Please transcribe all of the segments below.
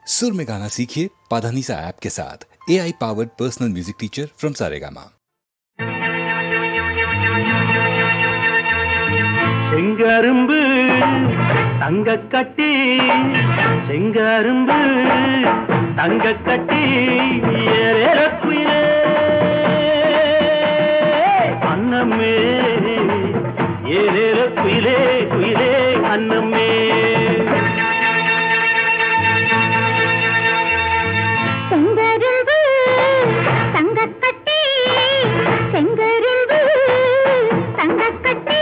सुर में गाना सीखिए पाधानीसा ऐप के साथ। AI powered personal music teacher from Saregama. செங்கரும்பு தங்கக்கட்டி செங்கரும்பு தங்கக்கட்டி ஏறக்குயிலே அன்னமே ஏறக்குயிலே குயிலே அன்னமே செங்கரும்பு தங்கக்கட்டி செங்கரும்பு தங்கக்கட்டி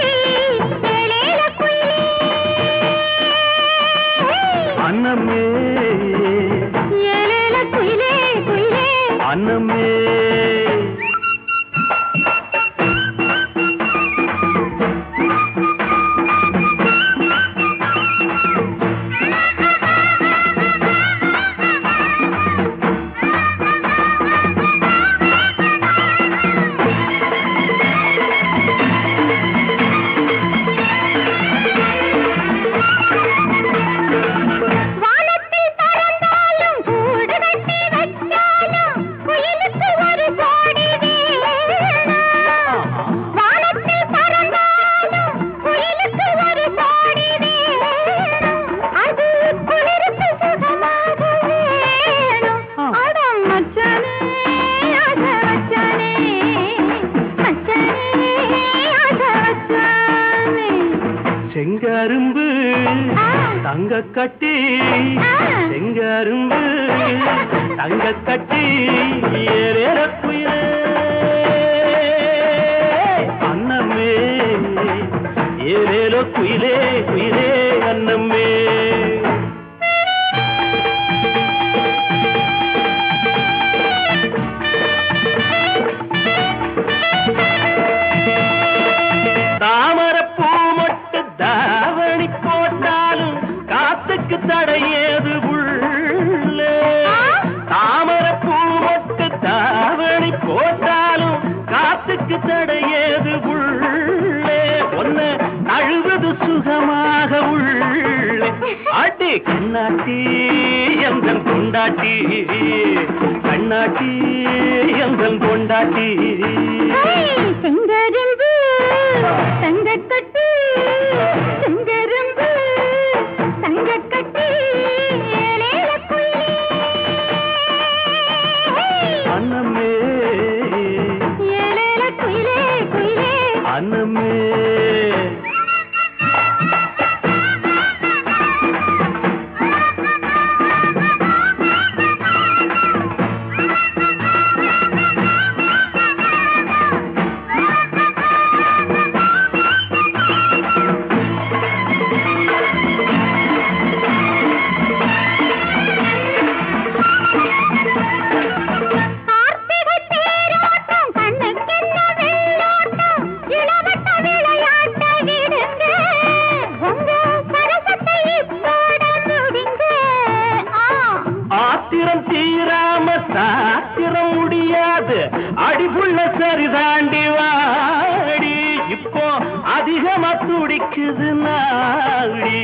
அன்னமே ஏலேல குயிலே குயிலே அன்னமே செங்கரும்பு தங்கக்கட்டி செங்கரும்பு தங்கக்கட்டி ஏறக்குயிலே அன்னமே ஏறேலோ குயிலே குயிலே அன்னமே தாவணி போட்டாலும் காத்துக்கு தடையேது உள்ளே தாமரப்பூ மொட்டு தாவணி போட்டாலும் காத்துக்கு தடையேது உள்ளே ஒன்ன அழுவது சுகமாக உள்ளே அடி கண்ணாட்டி எந்தன் கொண்டாட்டி கண்ணாட்டி எந்தன் கொண்டாட்டி செங்கரும்பு தங்கக்கட்டி செங்கரும்பு தங்கக்கட்டி ஏலேல குயிலே அன்னமே ஏலேல குயிலே குயிலே அன்னமே தீராம சாத்திரம் முடியாது அடிபுள்ள சரிதாண்டி வாடி இப்போ அதிகமா துடிக்குது நாடி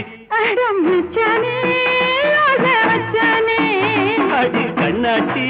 அடி கண்ணாட்டி